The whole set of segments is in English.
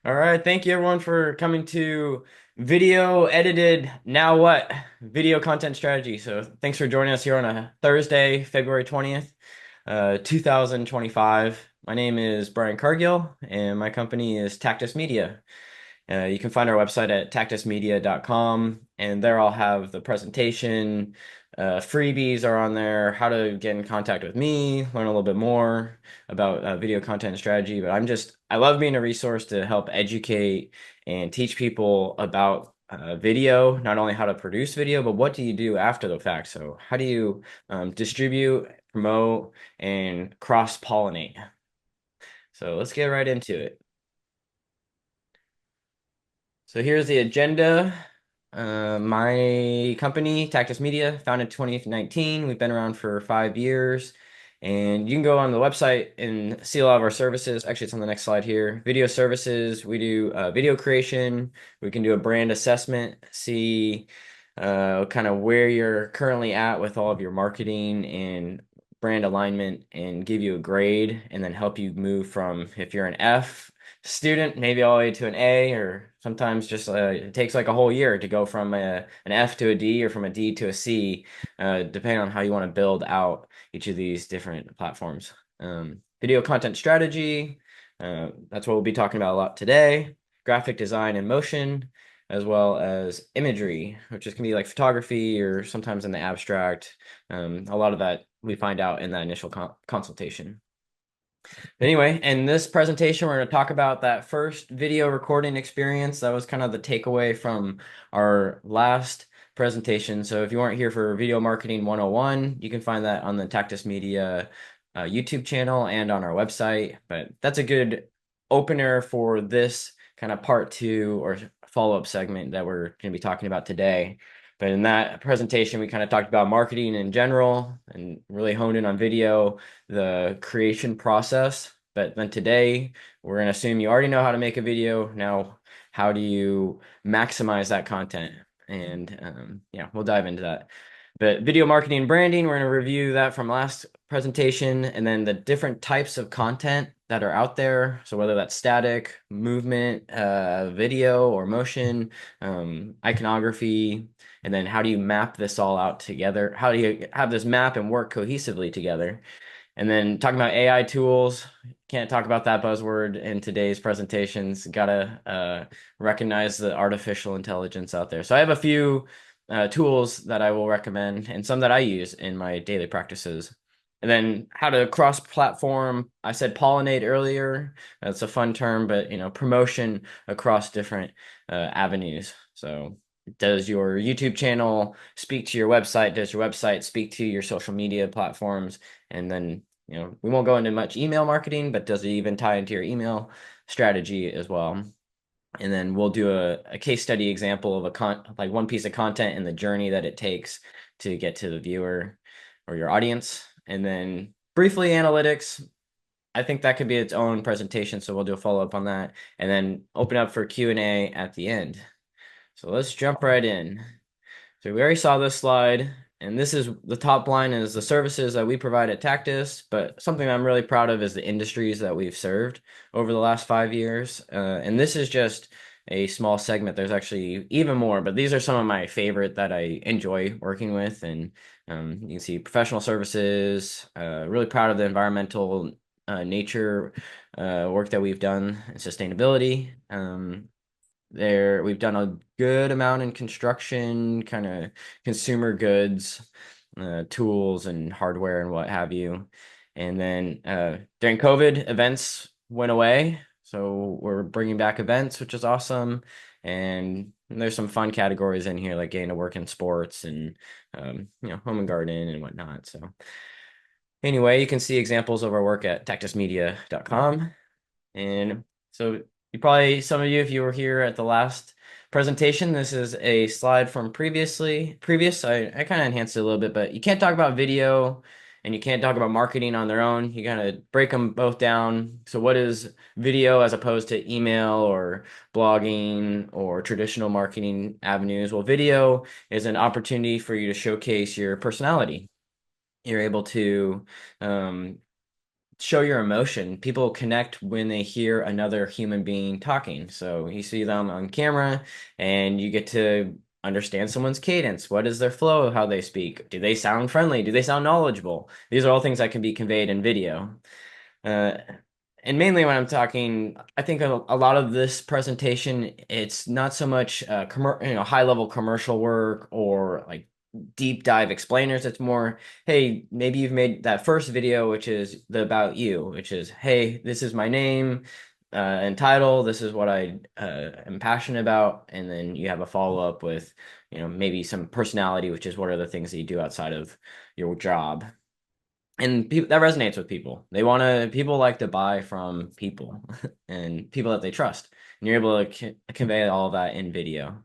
All right, thank you everyone for coming to Video Edited Now What? Video Content Strategy. So thanks for joining us here on a Thursday, February 20th, 2025. My name is Brian Cargill and my company is Tactus Media. You can find our website at tactusmedia.com, and there I'll have the presentation. Freebies are on there, how to get in contact with me, learn a little bit more about video content strategy. But I love being a resource to help educate and teach people about video, not only how to produce video, but what do you do after the fact? So, how do you distribute, promote, and cross-pollinate? So, let's get right into it. So here's the agenda. My company, Tactus Media, founded 2019. We've been around for 5 years. And you can go on the website and see a lot of our services. Actually, it's on the next slide here. Video services, we do video creation. We can do a brand assessment, see kind of where you're currently at with all of your marketing and brand alignment, and give you a grade, and then help you move from, if you're an F student, maybe all the way to an A, or sometimes just it takes like a whole year to go from an F to a D, or from a D to a C, depending on how you want to build out each of these different platforms. Video content strategy, that's what we'll be talking about a lot today. Graphic design and motion, as well as imagery, which is can be like photography or sometimes in the abstract. A lot of that we find out in that initial consultation. Anyway, in this presentation, we're going to talk about that first video recording experience. That was kind of the takeaway from our last presentation. So if you weren't here for Video Marketing 101, you can find that on the Tactus Media YouTube channel and on our website. But that's a good opener for this kind of part two or follow-up segment that we're going to be talking about today. But in that presentation, we kind of talked about marketing in general and really honed in on video, the creation process. But then today, we're going to assume you already know how to make a video. Now, how do you maximize that content? And yeah, we'll dive into that. But video marketing and branding, we're going to review that from last presentation, and then the different types of content that are out there. So whether that's static, movement, video or motion, iconography, and then how do you map this all out together? How do you have this map and work cohesively together? And then talking about AI tools, can't talk about that buzzword in today's presentations. Gotta recognize the artificial intelligence out there. So I have a few tools that I will recommend, and some that I use in my daily practices. And then how to cross-platform. I said pollinate earlier. That's a fun term, but promotion across different avenues. So does your YouTube channel speak to your website? Does your website speak to your social media platforms? And then, we won't go into much email marketing, but does it even tie into your email strategy as well? And then we'll do a case study example of like one piece of content and the journey that it takes to get to the viewer or your audience. And then briefly analytics. I think that could be its own presentation, so we'll do a follow-up on that, and then open up for Q&A at the end. So let's jump right in. So we already saw this slide, and this is the top line is the services that we provide at Tactus, but something I'm really proud of is the industries that we've served over the last 5 years. And this is just a small segment. There's actually even more, but these are some of my favorite that I enjoy working with. And you can see professional services, really proud of the environmental nature work that we've done, and sustainability. We've done a good amount in construction, kind of consumer goods, tools and hardware and what have you. And then during COVID, events went away, so we're bringing back events, which is awesome. And there's some fun categories in here, like getting to work in sports and home and garden and whatnot. So anyway, you can see examples of our work at tactusmedia.com. And so some of you, if you were here at the last presentation, this is a slide from previous. I kind of enhanced it a little bit, but you can't talk about video and you can't talk about marketing on their own. You kind of break them both down. So what is video as opposed to email or blogging or traditional marketing avenues? Well, video is an opportunity for you to showcase your personality. You're able to show your emotion. People connect when they hear another human being talking. So you see them on camera and you get to understand someone's cadence. What is their flow, how they speak? Do they sound friendly? Do they sound knowledgeable? These are all things that can be conveyed in video. Uh, and mainly when I'm talking, I think a lot of this presentation, it's not so much high level commercial work or like deep dive explainers. It's more, hey, maybe you've made that first video, which is the about you, which is, hey, this is my name and title. This is what I am passionate about. And then you have a follow up with, maybe some personality, which is what are the things that you do outside of your job. And people that resonates with people. People like to buy from people and people that they trust. And you're able to convey all of that in video.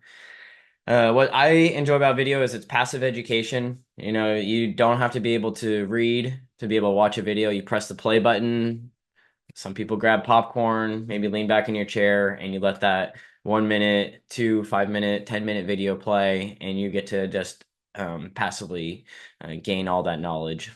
What I enjoy about video is it's passive education. You don't have to be able to read to be able to watch a video. You press the play button. Some people grab popcorn, maybe lean back in your chair, and you let that 1 minute, 5 minute, 10-minute video play, and you get to just passively gain all that knowledge.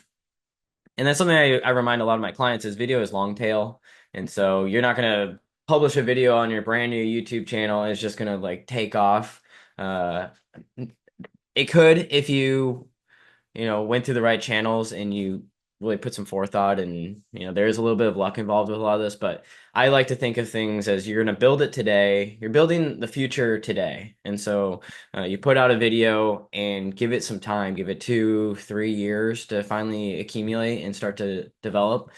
And that's something I remind a lot of my clients is video is long tail. And so you're not going to publish a video on your brand new YouTube channel. It's just going to like take off. Uh, it could if you went through the right channels and you really put some forethought and there is a little bit of luck involved with a lot of this, but I like to think of things as you're going to build it today. You're building the future today. And so you put out a video and give it some time, give it 2, 3 years to finally accumulate and start to develop.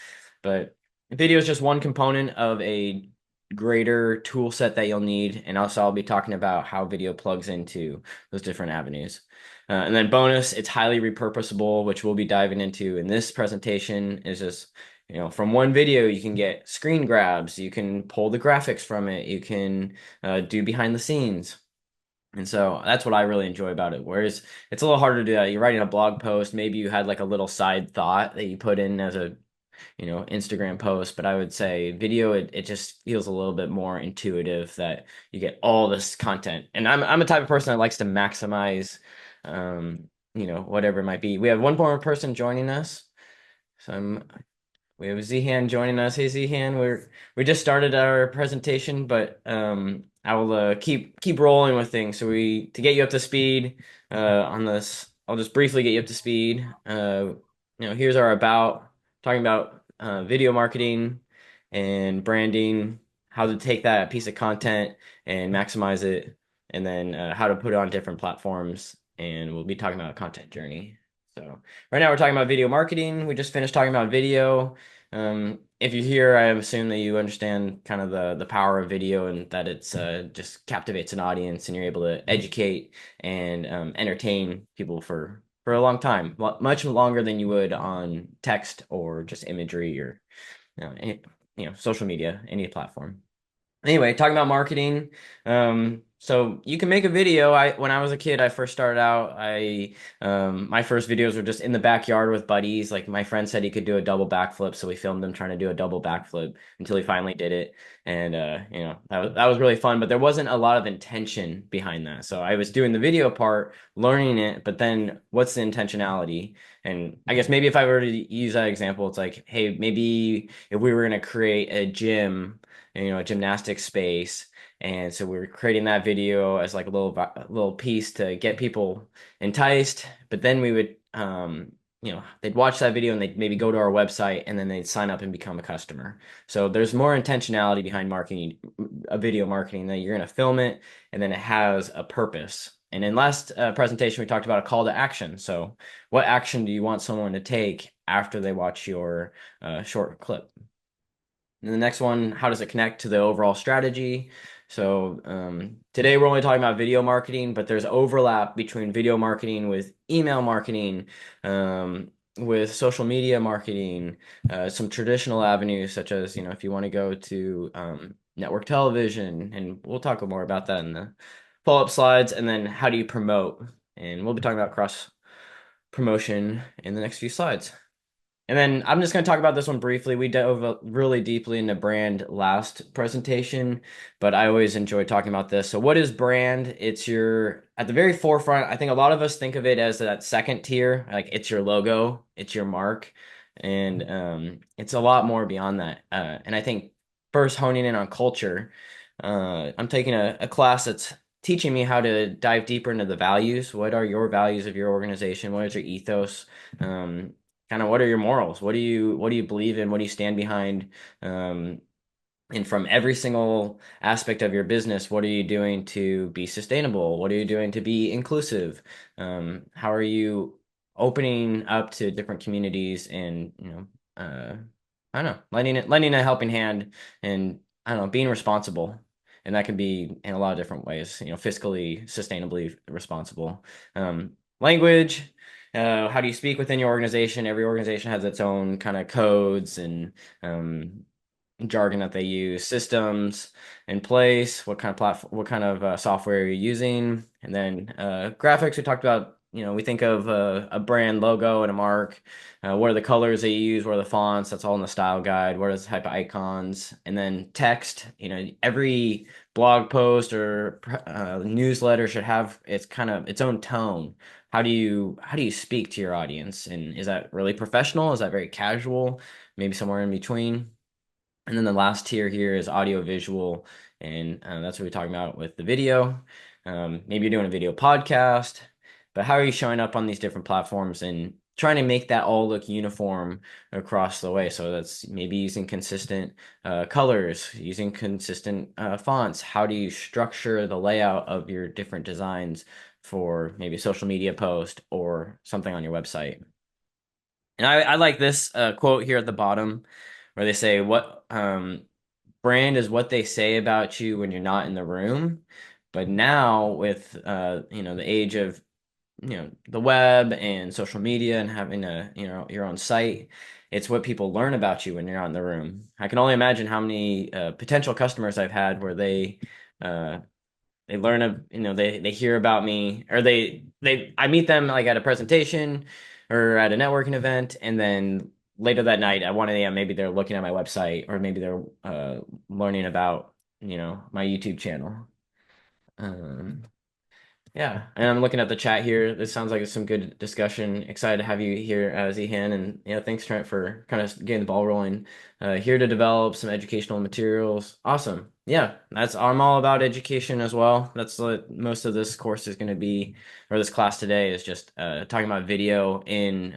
But video is just one component of a greater tool set that you'll need. And also I'll be talking about how video plugs into those different avenues. And then bonus, it's highly repurposable, which we'll be diving into in this presentation. Is just, from one video, you can get screen grabs, you can pull the graphics from it, you can do behind the scenes. And so that's what I really enjoy about it. Whereas it's a little harder to do that. You're writing a blog post, maybe you had like a little side thought that you put in as a Instagram post, but I would say video, it just feels a little bit more intuitive that you get all this content. And I'm a type of person that likes to maximize, whatever it might be. We have one more person joining us. So we have Zihan joining us. Hey Zihan, we just started our presentation, but I will keep rolling with things. So to get you up to speed on this, I'll just briefly get you up to speed. Here's our talking about video marketing and branding, how to take that piece of content and maximize it, and then how to put it on different platforms. And we'll be talking about a content journey. So right now we're talking about video marketing. We just finished talking about video. If you're here, I assume that you understand kind of the power of video and that it's just captivates an audience and you're able to educate and entertain people for a long time, much longer than you would on text or just imagery or social media, any platform. Anyway, talking about marketing. So you can make a video. When I was a kid, I first started out, my first videos were just in the backyard with buddies. Like my friend said he could do a double backflip, so we filmed him trying to do a double backflip until he finally did it. And that was really fun, but there wasn't a lot of intention behind that. So I was doing the video part, learning it, but then what's the intentionality? And I guess maybe if I were to use that example, it's like, hey, maybe if we were going to create a gym, a gymnastics space. And so we were creating that video as like a little piece to get people enticed. But then we would, they'd watch that video and they'd maybe go to our website and then they'd sign up and become a customer. So there's more intentionality behind marketing, a video marketing, that you're going to film it and then it has a purpose. And in last presentation, we talked about a call to action. So what action do you want someone to take after they watch your short clip? And the next one, how does it connect to the overall strategy? So today we're only talking about video marketing, but there's overlap between video marketing with email marketing, with social media marketing, some traditional avenues such as, if you want to go to network television, and we'll talk more about that in the follow-up slides, and then how do you promote? And we'll be talking about cross promotion in the next few slides. And then I'm just going to talk about this one briefly. We dove really deeply into brand last presentation, but I always enjoy talking about this. So what is brand? It's at the very forefront. I think a lot of us think of it as that second tier, like it's your logo, it's your mark. And it's a lot more beyond that. And I think first honing in on culture, I'm taking a class that's teaching me how to dive deeper into the values. What are your values of your organization? What is your ethos? Um, Kind of what are your morals? What do you believe in? What do you stand behind? Um, and from every single aspect of your business, what are you doing to be sustainable? What are you doing to be inclusive? How are you opening up to different communities and, I don't know, lending a helping hand and, I don't know, being responsible. And that can be in a lot of different ways, fiscally, sustainably responsible. Language, how do you speak within your organization? Every organization has its own kind of codes and, jargon that they use, systems in place, what kind of platform, what kind of software you're using, and then graphics. We talked about, we think of a brand logo and a mark. What are the colors they use? What are the fonts? That's all in the style guide. What are the type of icons? And then text. Every blog post or newsletter should have its kind of its own tone. How do you speak to your audience? And is that really professional? Is that very casual? Maybe somewhere in between? And then the last tier here is audio visual, and that's what we're talking about with the video. Maybe you're doing a video podcast, but how are you showing up on these different platforms and trying to make that all look uniform across the way? So that's maybe using consistent colors, using consistent fonts. How do you structure the layout of your different designs for maybe a social media post or something on your website? And I like this quote here at the bottom where they say, "What brand is what they say about you when you're not in the room." But now with the age of the web and social media and having your own site, it's what people learn about you when you're not in the room. I can only imagine how many potential customers I've had where uh, they learn of they hear about me, or I meet them like at a presentation or at a networking event, and then later that night at 1 a.m. maybe they're looking at my website, or maybe they're learning about my YouTube channel. um yeah, and I'm looking at the chat here. This sounds like it's some good discussion. Excited to have you here, Zihan, and thanks Trent for kind of getting the ball rolling. Here to develop some educational materials. Awesome. Yeah, I'm all about education as well. That's what most of this course is going to be, or this class today is just talking about video in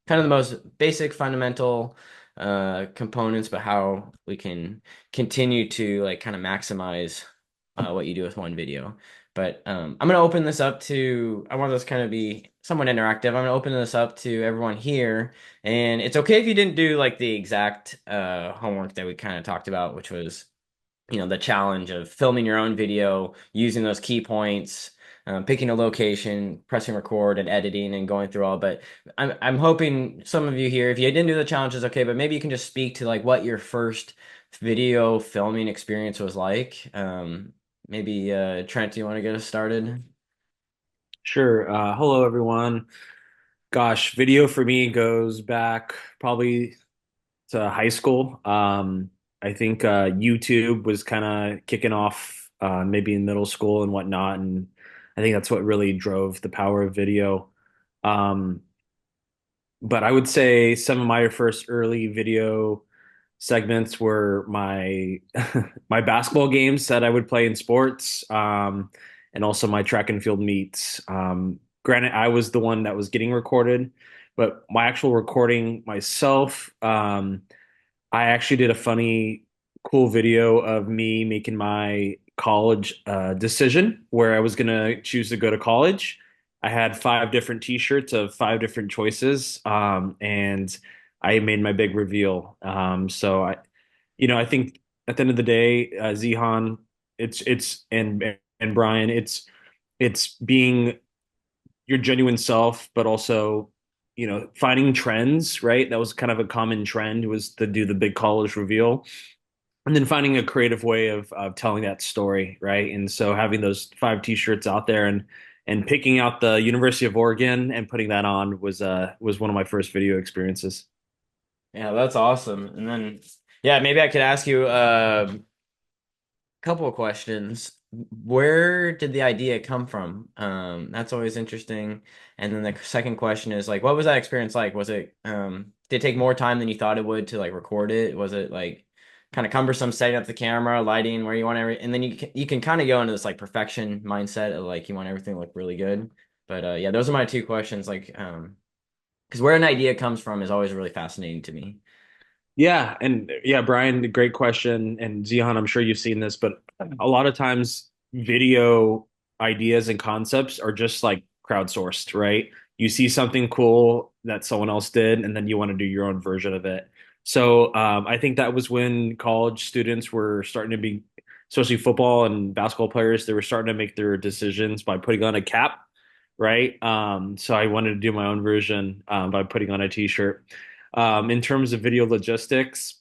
kind of the most basic, fundamental components, but how we can continue to like kind of maximize what you do with one video. But I'm going to open this up to, I want this kind of be somewhat interactive. I'm going to open this up to everyone here. And it's okay if you didn't do like the exact homework that we kind of talked about, which was, the challenge of filming your own video, using those key points, picking a location, pressing record and editing and going through all. But I'm hoping some of you here, if you didn't do the challenge, is okay, but maybe you can just speak to like what your first video filming experience was like. Maybe Trent, do you want to get us started? Sure. Hello, everyone. Gosh, video for me goes back probably to high school. I think YouTube was kind of kicking off maybe in middle school and whatnot, and I think that's what really drove the power of video. Um, but I would say some of my first early video segments were my my basketball games that I would play in sports, and also my track and field meets. Granted, I was the one that was getting recorded, but my actual recording myself, I actually did a funny, cool video of me making my college decision where I was gonna choose to go to college. I had five different T-shirts of five different choices, and I made my big reveal. I think at the end of the day, Zihan, it's and Brian, it's being your genuine self, but also, finding trends, right? That was kind of a common trend was to do the big college reveal and then finding a creative way of telling that story, right? And so having those five t-shirts out there and picking out the University of Oregon and putting that on was one of my first video experiences. Yeah, that's awesome. And then, yeah, maybe I could ask you couple of questions. Where did the idea come from? That's always interesting. And then the second question is like, what was that experience like? Was it did it take more time than you thought it would to like record it? Was it like kind of cumbersome setting up the camera, lighting where you want every, and then you can kind of go into this like perfection mindset of like you want everything to look really good. But yeah, those are my two questions. Like, because where an idea comes from is always really fascinating to me. Yeah, and yeah, Brian, great question. And Zihan, I'm sure you've seen this, but a lot of times video ideas and concepts are just like crowdsourced, right? You see something cool that someone else did, and then you want to do your own version of it. So I think that was when college students were starting to be, especially football and basketball players, they were starting to make their decisions by putting on a cap, right? So I wanted to do my own version by putting on a t-shirt. In terms of video logistics,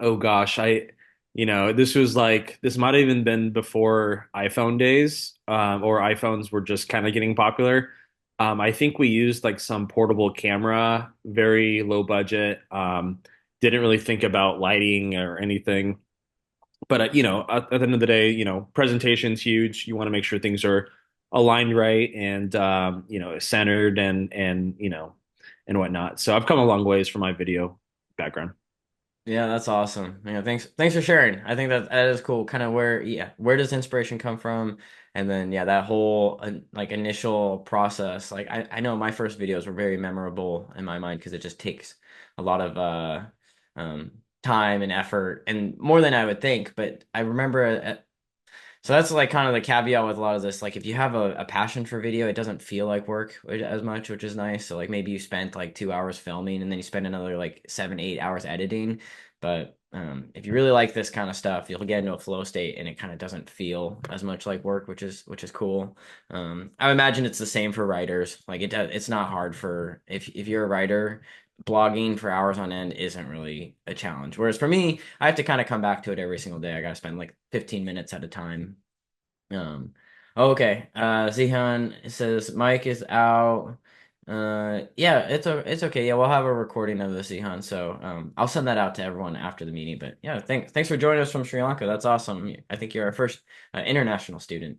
oh gosh, this was like, this might have even been before iPhone days, or iPhones were just kind of getting popular. I think we used like some portable camera, very low budget. Didn't really think about lighting or anything. But at the end of the day, presentation's huge. You want to make sure things are aligned right and centered and whatnot. So I've come a long ways from my video background. Yeah, that's awesome. Yeah, thanks for sharing. I think that is cool. Kind of where does inspiration come from? And then yeah, that whole like initial process. Like I know my first videos were very memorable in my mind because it just takes a lot of um time and effort and more than I would think. But I remember so that's like kind of the caveat with a lot of this. Like if you have a passion for video, it doesn't feel like work as much, which is nice. So like maybe you spent like 2 hours filming and then you spend another like 7, 8 hours editing. But if you really like this kind of stuff, you'll get into a flow state and it kind of doesn't feel as much like work, which is cool. I would imagine it's the same for writers. Like it's not hard for if you're a writer, blogging for hours on end isn't really a challenge. Whereas for me, I have to kind of come back to it every single day. I got to spend like 15 minutes at a time. um, okay. Zihan says Mike is out. Yeah, it's okay. Yeah, we'll have a recording of the Zihan, so I'll send that out to everyone after the meeting. But yeah, thanks for joining us from Sri Lanka. That's awesome. I think you're our first international student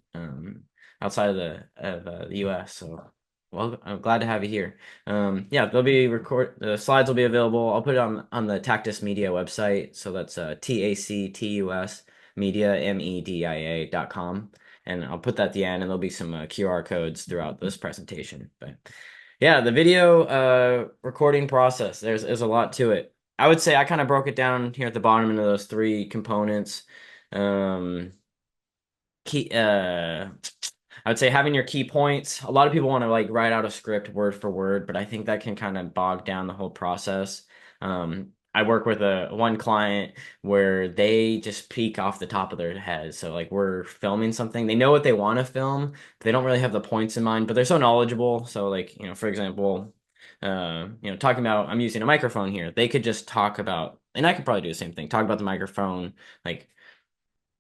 outside of the U.S. So well, I'm glad to have you here. Yeah, the slides will be available. I'll put it on the Tactus Media website. So that's Tactus media media.com, and I'll put that at the end, and there'll be some QR codes throughout this presentation. But yeah, the video recording process, there's a lot to it. I would say I kind of broke it down here at the bottom into those three components. Um, key I would say having your key points. A lot of people want to like write out a script word for word, but I think that can kind of bog down the whole process. I work with a one client where they just peek off the top of their head. So like we're filming something, they know what they want to film, but they don't really have the points in mind, but they're so knowledgeable. So like, for example, talking about I'm using a microphone here. They could just talk about, and I could probably do the same thing, talk about the microphone, like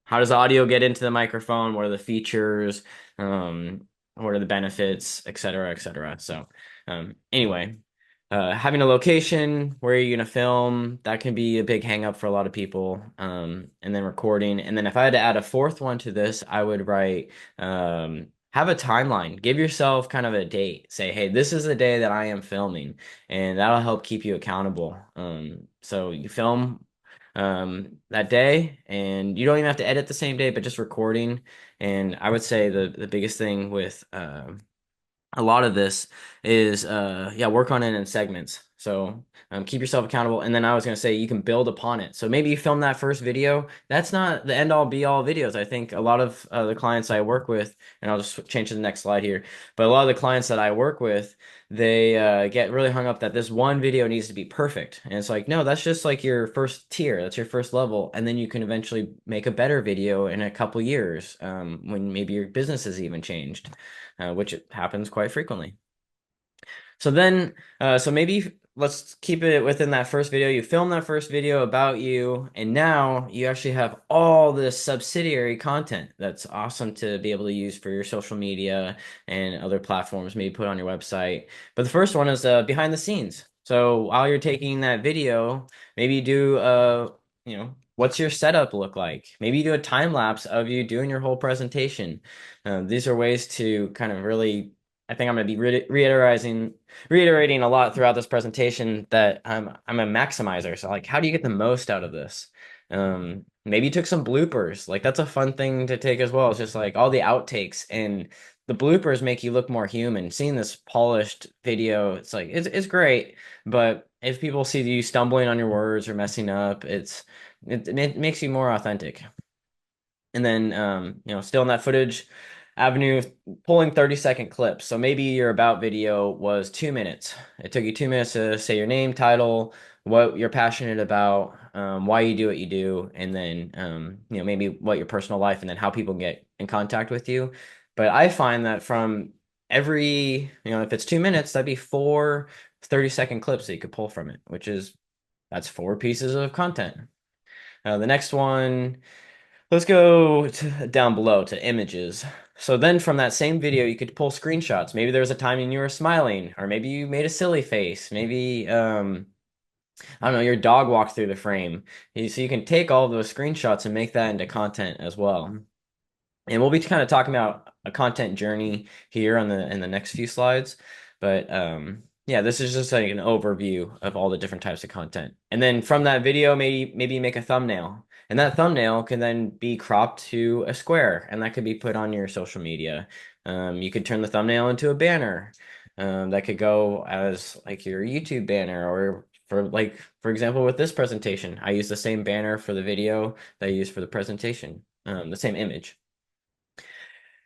how does audio get into the microphone? What are the features? What are the benefits, et cetera, et cetera. So, anyway, having a location where you're gonna film, that can be a big hang up for a lot of people. And then recording. And then if I had to add a fourth one to this, I would write, have a timeline. Give yourself kind of a date. Say, hey, this is the day that I am filming, and that'll help keep you accountable. So you film that day, and you don't even have to edit the same day, but just recording. And I would say the biggest thing with a lot of this is yeah, work on it in segments. So keep yourself accountable, and then I was going to say you can build upon it. So maybe you film that first video. That's not the end all be all videos. I think a lot of the clients I work with, and I'll just change to the next slide here, but a lot of the clients that I work with, they get really hung up that this one video needs to be perfect. And it's like, no, that's just like your first tier, that's your first level, and then you can eventually make a better video in a couple years, when maybe your business has even changed, which happens quite frequently. So then, so maybe let's keep it within that first video. You film that first video about you, and now you actually have all this subsidiary content that's awesome to be able to use for your social media and other platforms, maybe put on your website. But the first one is behind the scenes. So while you're taking that video, maybe you do what's your setup look like? Maybe you do a time lapse of you doing your whole presentation. These are ways to kind of really I think I'm going to be reiterating a lot throughout this presentation that I'm a maximizer. So like, how do you get the most out of this? Maybe you took some bloopers. Like that's a fun thing to take as well. It's just like all the outtakes and the bloopers make you look more human. Seeing this polished video, it's like it's great, but if people see you stumbling on your words or messing up, it makes you more authentic. And then still in that footage avenue, pulling 30-second clips. So maybe your about video was 2 minutes. It took you 2 minutes to say your name, title, what you're passionate about, why you do what you do, and then maybe what your personal life, and then how people get in contact with you. But I find that from every, if it's 2 minutes, that'd be four 30-second clips that you could pull from it, which is that's four pieces of content. The next one. Let's go down below to images. So then from that same video, you could pull screenshots. Maybe there was a time when you were smiling, or maybe you made a silly face. Maybe, I don't know, your dog walked through the frame. So you can take all of those screenshots and make that into content as well. And we'll be kind of talking about a content journey here on the in the next few slides. But yeah, this is just like an overview of all the different types of content. And then from that video, maybe make a thumbnail. And that thumbnail can then be cropped to a square, and that could be put on your social media. You could turn the thumbnail into a banner. That could go as like your YouTube banner, or for example with this presentation, I use the same banner for the video that I use for the presentation, the same image.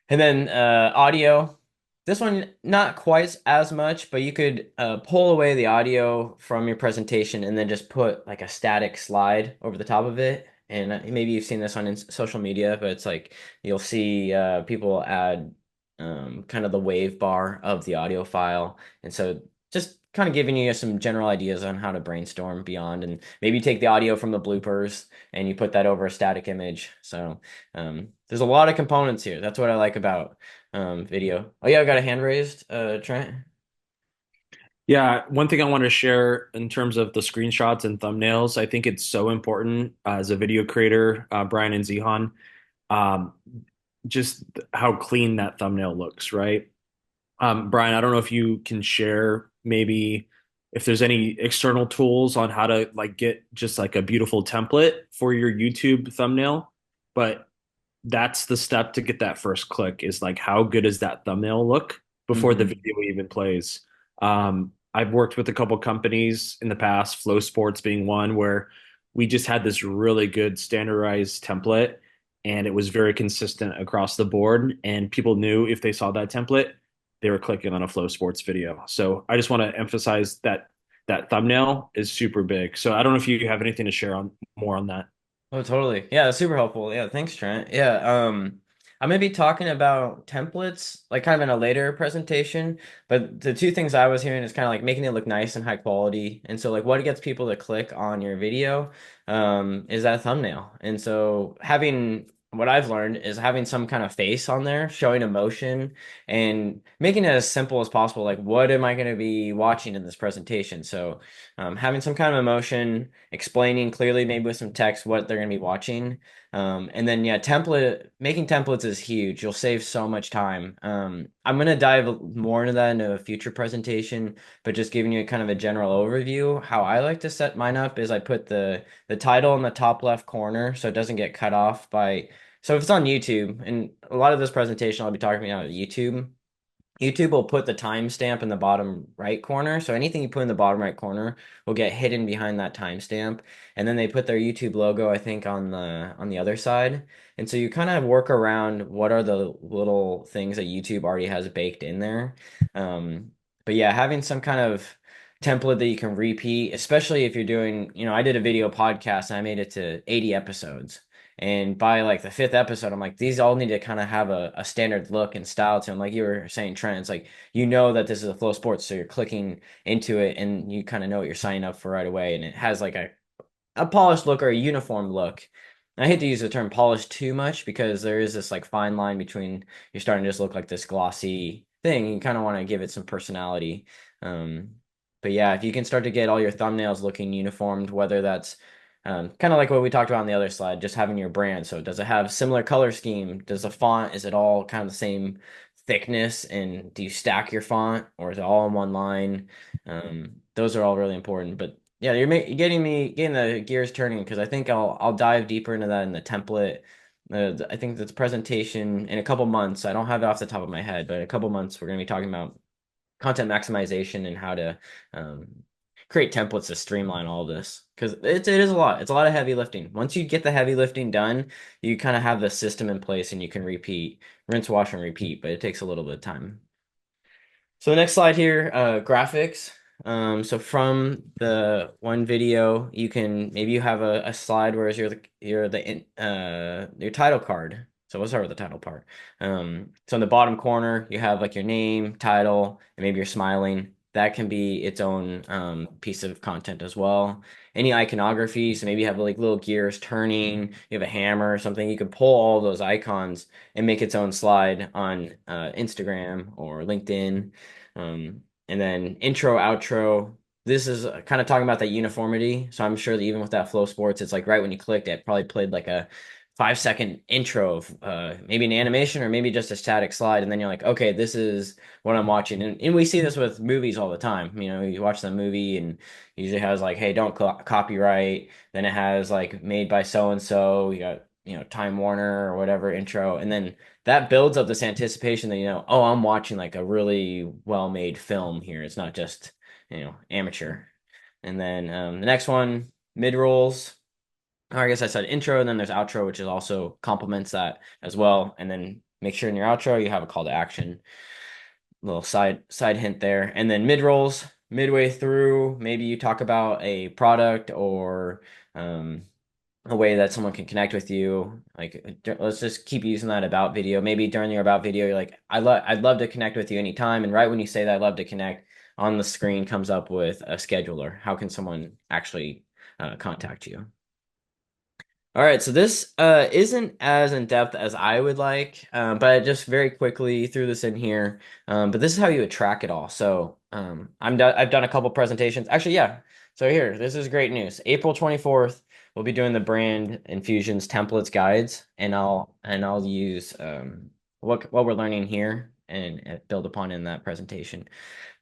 And then audio. This one, not quite as much, but you could pull away the audio from your presentation and then just put like a static slide over the top of it. And maybe you've seen this on social media, but it's like you'll see people add kind of the wave bar of the audio file. And so just kind of giving you some general ideas on how to brainstorm beyond. And maybe you take the audio from the bloopers and you put that over a static image. So there's a lot of components here. That's what I like about video. Oh yeah, I got a hand raised, Trent. Yeah, one thing I want to share in terms of the screenshots and thumbnails, I think it's so important as a video creator, Brian and Zihan, um, just how clean that thumbnail looks, right? Brian, I don't know if you can share maybe if there's any external tools on how to like get just like a beautiful template for your YouTube thumbnail, but that's the step to get that first click is like how good does that thumbnail look before the Hmm. video even plays. I've worked with a couple companies in the past, Flow Sports being one, where we just had this really good standardized template and it was very consistent across the board. And people knew if they saw that template, they were clicking on a Flow Sports video. So I just want to emphasize that that thumbnail is super big. So I don't know if you have anything to share on more on that. Oh, totally. Yeah, that's super helpful. Yeah, thanks, Trent. Yeah, I'm gonna be talking about templates like kind of in a later presentation, but the two things I was hearing is kind of like making it look nice and high quality. And so like what gets people to click on your video is that thumbnail. And so having what I've learned is having some kind of face on there, showing emotion and making it as simple as possible. Like, what am I going to be watching in this presentation? So, having some kind of emotion, explaining clearly, maybe with some text, what they're going to be watching. And then, yeah, making templates is huge. You'll save so much time. I'm going to dive more into that in a future presentation, but just giving you kind of a general overview. How I like to set mine up is I put the title in the top left corner so it doesn't get cut off by. So if it's on YouTube, and a lot of this presentation I'll be talking about YouTube. YouTube will put the timestamp in the bottom right corner. So anything you put in the bottom right corner will get hidden behind that timestamp. And then they put their YouTube logo, I think, on the other side. And so you kind of work around what are the little things that YouTube already has baked in there. But yeah, having some kind of template that you can repeat, especially if you're doing, I did a video podcast and I made it to 80 episodes. And by like the fifth episode, I'm like, these all need to kind of have a standard look and style to them. Like you were saying, Trent, it's like, that this is a flow sports. So you're clicking into it and you kind of know what you're signing up for right away. And it has like a polished look or a uniform look. I hate to use the term polished too much because there is this like fine line between you're starting to just look like this glossy thing. You kind of want to give it some personality. Um, but yeah, if you can start to get all your thumbnails looking uniformed, whether that's kind of like what we talked about on the other slide, just having your brand. So does it have similar color scheme? Does the font, is it all kind of the same thickness, and do you stack your font or is it all in one line? Those are all really important. But yeah, you're getting the gears turning because I think I'll dive deeper into that in the template. I think that's presentation in a couple months. I don't have it off the top of my head, but in a couple months we're going to be talking about content maximization and how to um, create templates to streamline all of this because it is a lot. It's a lot of heavy lifting. Once you get the heavy lifting done, you kind of have the system in place and you can repeat, rinse, wash, and repeat. But it takes a little bit of time. So the next slide here, graphics. So from the one video, you can maybe you have a slide where your title card. So we'll start with the title part. So in the bottom corner, you have like your name, title, and maybe you're smiling. That can be its own piece of content as well. Any iconography, so maybe you have like little gears turning, you have a hammer or something. You can pull all those icons and make its own slide on Instagram or LinkedIn. And then intro, outro. This is kind of talking about that uniformity. So I'm sure that even with that Flow Sports, it's like right when you clicked, it probably played like a 5 second intro of maybe an animation or maybe just a static slide. And then you're like, okay, this is what I'm watching. And we see this with movies all the time. You know, you watch the movie and it usually has like, hey, don't copyright. Then it has like made by so and so. You got, Time Warner or whatever intro. And then that builds up this anticipation that oh, I'm watching like a really well-made film here. It's not just amateur. And then the next one, mid rolls. Or I guess I said intro, and then there's outro, which is also complements that as well. And then make sure in your outro you have a call to action. Little side hint there. And then mid rolls, midway through, maybe you talk about a product or um, a way that someone can connect with you. Like, let's just keep using that about video. Maybe during your about video, you're like, I'd love to connect with you anytime. And right when you say that, I'd love to connect, on the screen comes up with a scheduler. How can someone actually contact you? All right, so this isn't as in depth as I would like, but I just very quickly threw this in here. But this is how you would track it all. So I've done a couple presentations. Actually, yeah. So here, this is great news. April 24th, we'll be doing the brand infusions templates guides, and I'll use what we're learning here and build upon in that presentation.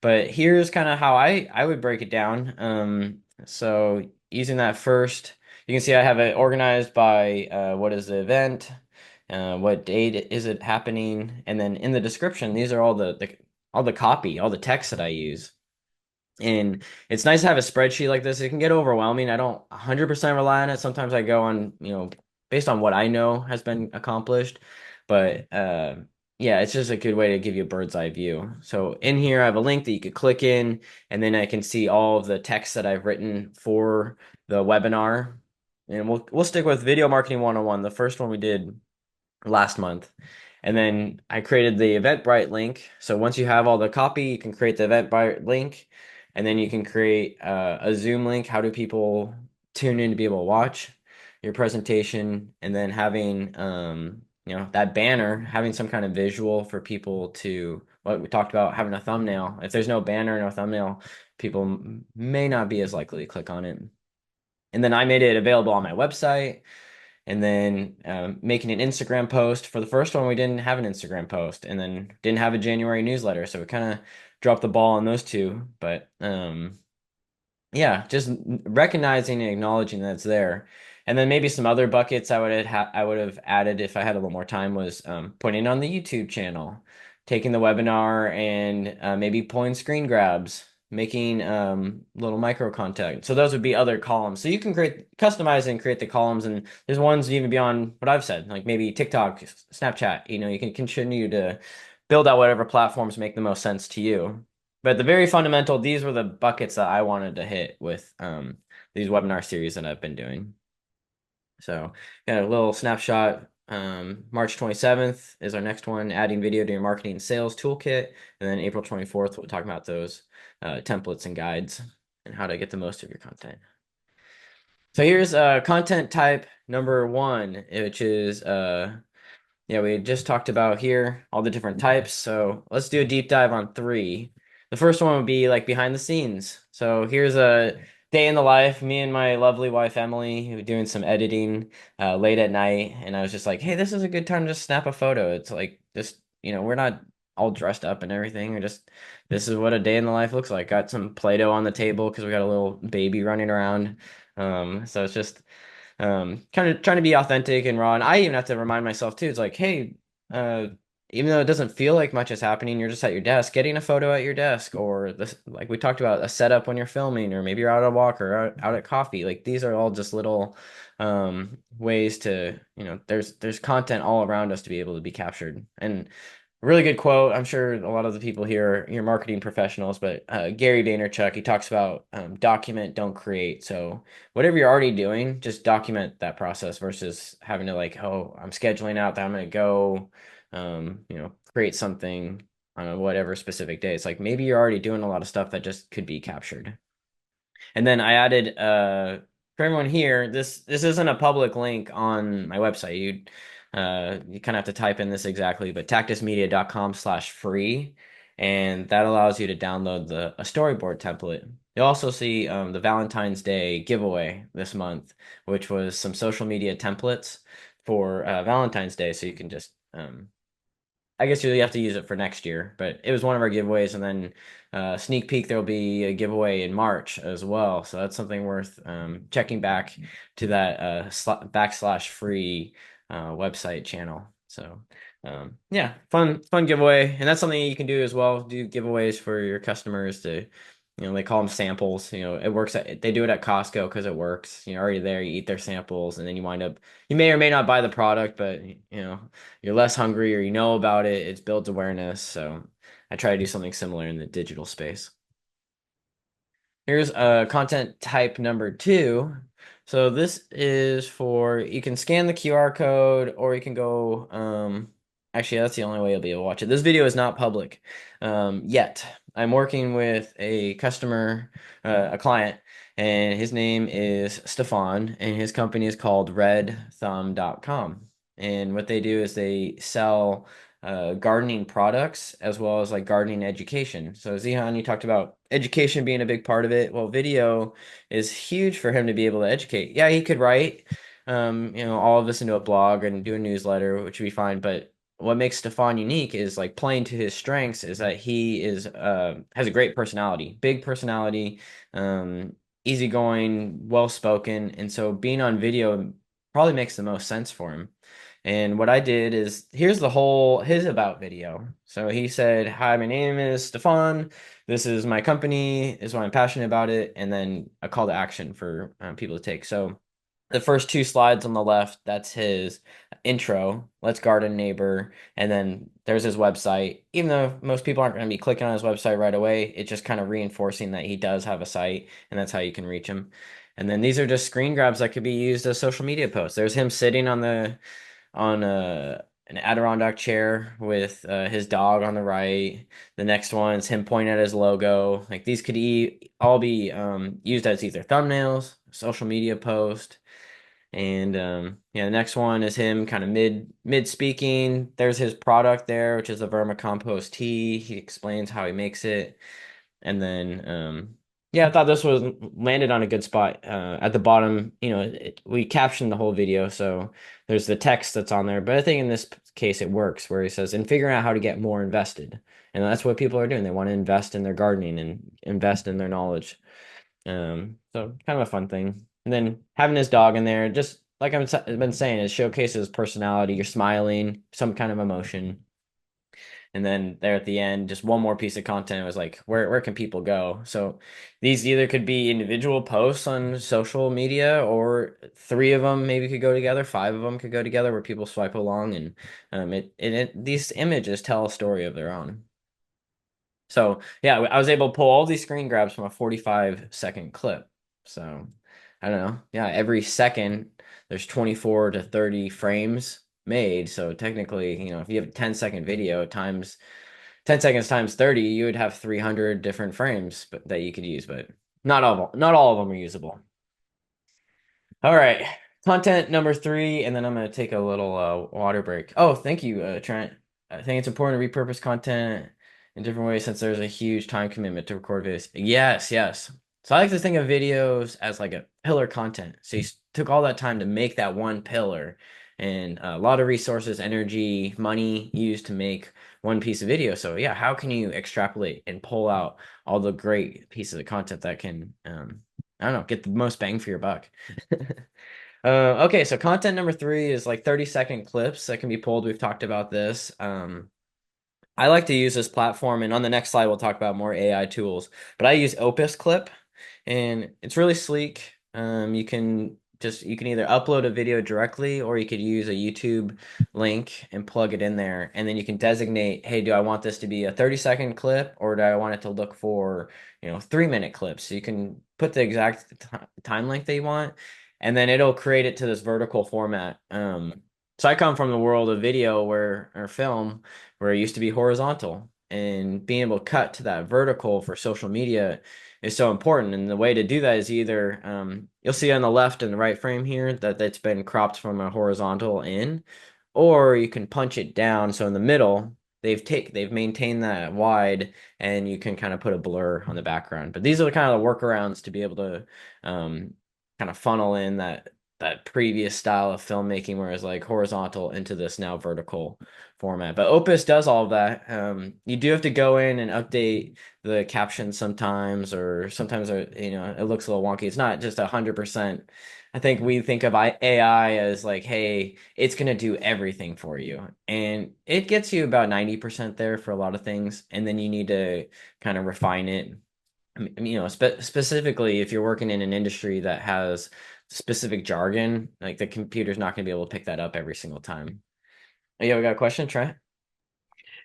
But here's kind of how I would break it down. So using that first, you can see I have it organized by what is the event, what date is it happening, and then in the description, these are all the copy, all the text that I use. And it's nice to have a spreadsheet like this. It can get overwhelming. I don't 100% rely on it. Sometimes I go on, based on what I know has been accomplished. But yeah, it's just a good way to give you a bird's eye view. So in here, I have a link that you could click in, and then I can see all of the text that I've written for the webinar. And we'll stick with Video Marketing 101, the first one we did last month. And then I created the Eventbrite link. So once you have all the copy, you can create the Eventbrite link, and then you can create a Zoom link. How do people tune in to be able to watch your presentation? And then having that banner, having some kind of visual for people to what we talked about, having a thumbnail. If there's no banner, no thumbnail, people may not be as likely to click on it. And then I made it available on my website, and then making an Instagram post. For the first one, we didn't have an Instagram post, and then didn't have a January newsletter, so we kind of dropped the ball on those two. But yeah, just recognizing and acknowledging that it's there. And then maybe some other buckets I would have added if I had a little more time was putting it on the YouTube channel, taking the webinar and maybe pulling screen grabs, making little micro content. So those would be other columns. So you can customize and create the columns, and there's ones even beyond what I've said, like maybe TikTok, Snapchat. You can continue to build out whatever platforms make the most sense to you. But the very fundamental, these were the buckets that I wanted to hit with these webinar series that I've been doing. So got a little snapshot. March 27th is our next one, adding video to your marketing and sales toolkit. And then April 24th, we'll talk about those templates and guides and how to get the most of your content. So here's content type number one, which is yeah, we just talked about here all the different types. So let's do a deep dive on three. The first one would be like behind the scenes. So here's a day in the life, me and my lovely wife Emily, who were doing some editing late at night, and I was just like, hey, this is a good time to just snap a photo. It's like just we're not all dressed up and everything. This is what a day in the life looks like. Got some Play-Doh on the table because we got a little baby running around. So it's just kind of trying to be authentic and raw. And I even have to remind myself too. It's like, hey, uh, even though it doesn't feel like much is happening, you're just at your desk, getting a photo at your desk, or this, like we talked about, a setup when you're filming, or maybe you're out on a walk or out at coffee. Like these are all just little ways to, there's content all around us to be able to be captured. And really good quote. I'm sure a lot of the people here, you're marketing professionals, but Gary Vaynerchuk, he talks about document, don't create. So whatever you're already doing, just document that process versus having to like, oh, I'm scheduling out that I'm going to go, create something on a whatever specific day. It's like maybe you're already doing a lot of stuff that just could be captured. And then I added for everyone here, this isn't a public link on my website. You kind of have to type in this exactly, but tactusmedia.com/free, and that allows you to download a storyboard template. You'll also see the Valentine's Day giveaway this month, which was some social media templates for Valentine's Day, so you can just I guess you have to use it for next year, but it was one of our giveaways. And then sneak peek, there'll be a giveaway in March as well. So that's something worth checking back to that /free website channel. So yeah, fun giveaway, and that's something you can do as well. Do giveaways for your customers to, they call them samples. It works they do it at Costco because it works. You're already there, you eat their samples, and then you wind up, you may or may not buy the product, but you're less hungry or you know about it. It builds awareness. So I try to do something similar in the digital space. Here's content type number two. So this is for, you can scan the QR code or you can go, actually that's the only way you'll be able to watch it. This video is not public yet. I'm working with a customer, a client, and his name is Stefan, and his company is called redthumb.com. And what they do is they sell gardening products as well as like gardening education. So Zihan, you talked about education being a big part of it. Well, video is huge for him to be able to educate. Yeah, he could write, all of this into a blog and do a newsletter, which would be fine. But what makes Stefan unique is like playing to his strengths is that he is has a great personality, big personality, easygoing, well spoken, and so being on video probably makes the most sense for him. And what I did is, here's the whole his about video. So he said, "Hi, my name is Stefan. This is my company. This is why I'm passionate about it." And then a call to action for people to take. So the first two slides on the left, that's his intro. Let's garden neighbor. And then there's his website. Even though most people aren't going to be clicking on his website right away, it's just kind of reinforcing that he does have a site, and that's how you can reach him. And then these are just screen grabs that could be used as social media posts. There's him sitting on an Adirondack chair with his dog on the right. The next one is him pointing at his logo. Like these could all be used as either thumbnails, social media post, and yeah, the next one is him kind of mid speaking. There's his product there, which is a vermicompost tea. He explains how he makes it. And then, yeah, I thought this was landed on a good spot. At the bottom, we captioned the whole video, so there's the text that's on there. But I think in this case, it works where he says, "And figuring out how to get more invested," and that's what people are doing. They want to invest in their gardening and invest in their knowledge. So kind of a fun thing. And then having his dog in there, just like I've been saying, it showcases personality. You're smiling, some kind of emotion. And then there at the end, just one more piece of content was like, where can people go? So these either could be individual posts on social media, or three of them maybe could go together, five of them could go together where people swipe along, and these images tell a story of their own. So yeah, I was able to pull all these screen grabs from a 45-second clip. So I don't know. Yeah, every second there's 24 to 30 frames made. So technically, if you have a 10-second video times 10 seconds times 30, you would have 300 different frames that you could use, but not all of them are usable. All right. Content number three, and then I'm going to take a little water break. Oh, thank you, Trent. I think it's important to repurpose content in different ways since there's a huge time commitment to record videos. Yes, yes. So I like to think of videos as like a pillar content. So you took all that time to make that one pillar, and a lot of resources, energy, money used to make one piece of video. So yeah, how can you extrapolate and pull out all the great pieces of content that can, I don't know, get the most bang for your buck? Okay, so content number three is like 30-second clips that can be pulled. We've talked about this. I like to use this platform, and on the next slide, we'll talk about more AI tools. But I use Opus Clip, and it's really sleek. You can either upload a video directly, or you could use a YouTube link and plug it in there, and then you can designate, hey, do I want this to be a 30-second clip, or do I want it to look for 3-minute clips? So you can put the exact time length that you want, and then it'll create it to this vertical format. So I come from the world of video or film where it used to be horizontal, and being able to cut to that vertical for social media is so important. And the way to do that is either you'll see on the left and the right frame here that it's been cropped from a horizontal in, or you can punch it down. So in the middle, they've maintained that wide, and you can kind of put a blur on the background. But these are the kind of the workarounds to be able to um, kind of funnel in that previous style of filmmaking where it's like horizontal into this now vertical format. But Opus does all of that. You do have to go in and update the captions sometimes, or sometimes it looks a little wonky. It's not just 100%. I think we think of AI as like, hey, it's gonna do everything for you, and it gets you about 90% there for a lot of things, and then you need to kind of refine it. Specifically if you're working in an industry that has specific jargon, like the computer's not going to be able to pick that up every single time. Oh, yeah, we got a question, Trent?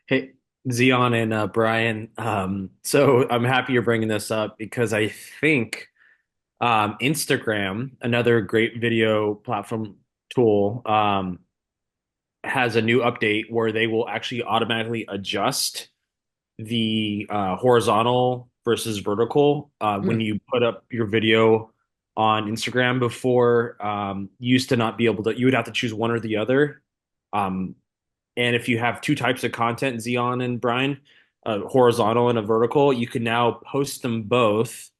Hey, Zion and Brian. So I'm happy you're bringing this up because I think Instagram, another great video platform tool, has a new update where they will actually automatically adjust the horizontal versus vertical when Hmm. you put up your video on Instagram. Before, you used to not be able to, you would have to choose one or the other. Um, and if you have two types of content, Zion and Brian, a horizontal and a vertical, you can now post them both.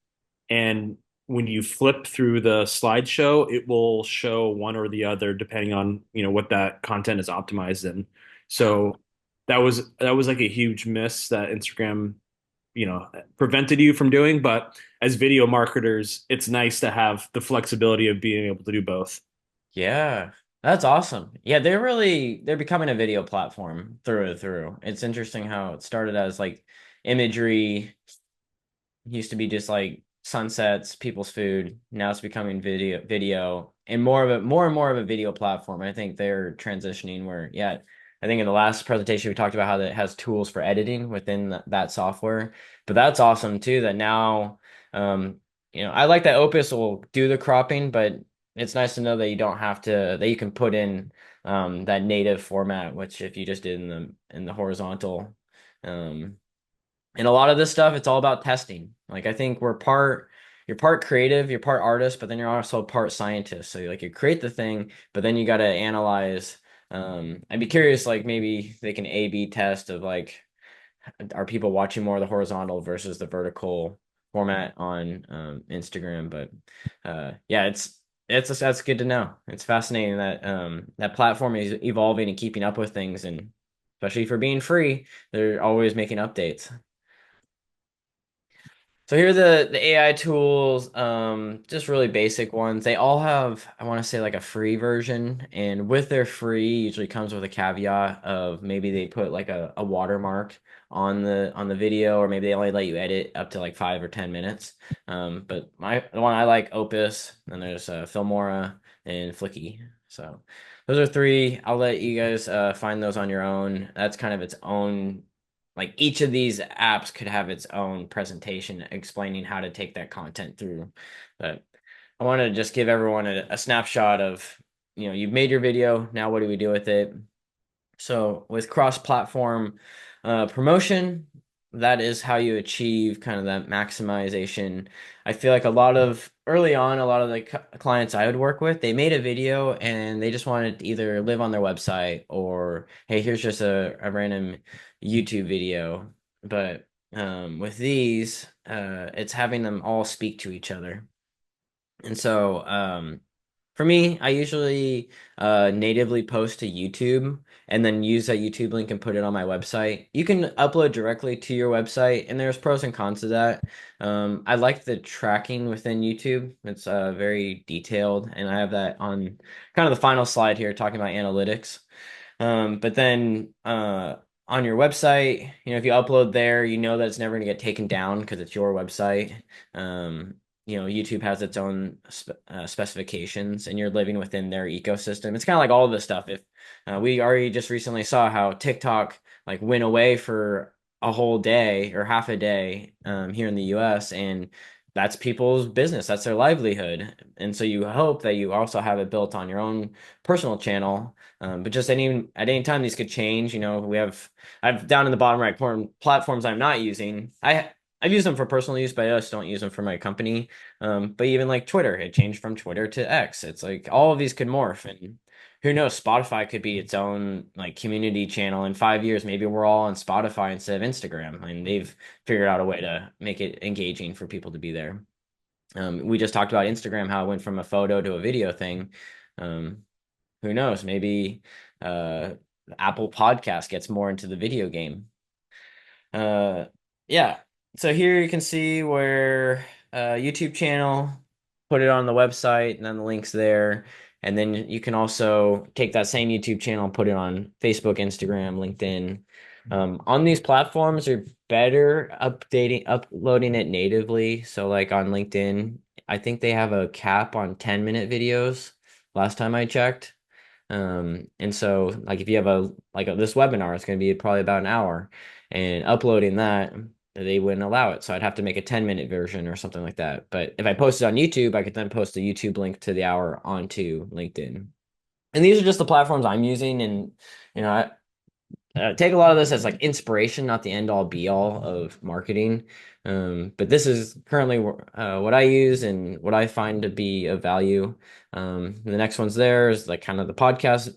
And when you flip through the slideshow, it will show one or the other depending on, what that content is optimized in. So that was like a huge miss that Instagram, prevented you from doing. But as video marketers, it's nice to have the flexibility of being able to do both. Yeah, that's awesome. Yeah, they're becoming a video platform through and through. It's interesting how it started as like imagery. Used to be just like sunsets, people's food. Now it's becoming video, and more and more of a video platform. I think they're transitioning where, yeah, I think in the last presentation we talked about how it has tools for editing within that software. But that's awesome too that now, um, I like that Opus will do the cropping, but it's nice to know that you don't have to, that you can put in that native format, which if you just did in the horizontal. Um, and a lot of this stuff, it's all about testing. Like I think you're part creative, you're part artist, but then you're also part scientist. So like you create the thing, but then you got to analyze. I'd be curious, like maybe they can A/B test of like, are people watching more of the horizontal versus the vertical format on Instagram? But yeah, that's good to know. It's fascinating that that platform is evolving and keeping up with things, and especially for being free, they're always making updates. So here are the AI tools, just really basic ones. They all have, I want to say like a free version, and with their free usually comes with a caveat of maybe they put like a watermark on the video, or maybe they only let you edit up to like 5 or 10 minutes. But the one I like, Opus, and there's Filmora and Flicky. So those are three. I'll let you guys find those on your own. That's kind of its own, like each of these apps could have its own presentation explaining how to take that content through. But I want to just give everyone a snapshot of, you've made your video. Now what do we do with it? So with cross-platform promotion, that is how you achieve kind of that maximization. I feel like a lot of the clients I would work with, they made a video and they just wanted to either live on their website, or, hey, here's just a random YouTube video. But with these, it's having them all speak to each other. And so for me, I usually natively post to YouTube and then use that YouTube link and put it on my website. You can upload directly to your website, and there's pros and cons to that. I like the tracking within YouTube. It's very detailed, and I have that on kind of the final slide here talking about analytics. But then on your website, if you upload there, you know that it's never going to get taken down because it's your website. Um, YouTube has its own specifications, and you're living within their ecosystem. It's kind of like all of this stuff. If we already just recently saw how TikTok like went away for a whole day or half a day here in the U.S. and that's people's business. That's their livelihood. And so you hope that you also have it built on your own personal channel, but just at any time these could change. I've down in the bottom right corner platforms I'm not using. I've used them for personal use, but I just don't use them for my company. But even like Twitter, it changed from Twitter to X. It's like all of these could morph, and who knows? Spotify could be its own like community channel in 5 years. Maybe we're all on Spotify instead of Instagram, and they've figured out a way to make it engaging for people to be there. We just talked about Instagram, how it went from a photo to a video thing. Um, who knows? Maybe uh, Apple Podcast gets more into the video game. Uh, yeah. So here you can see where YouTube channel, put it on the website, and then the links there. And then you can also take that same YouTube channel and put it on Facebook, Instagram, LinkedIn. On these platforms, you're better uploading it natively. So like on LinkedIn, I think they have a cap on 10-minute videos last time I checked. And so like if you have this webinar, it's going to be probably about an hour, and uploading that, they wouldn't allow it. So I'd have to make a 10-minute version or something like that. But if I post it on YouTube, I could then post the YouTube link to the hour onto LinkedIn. And these are just the platforms I'm using. And, I take a lot of this as like inspiration, not the end all be all of marketing. But this is currently what I use and what I find to be of value. The next one's there is like kind of the podcast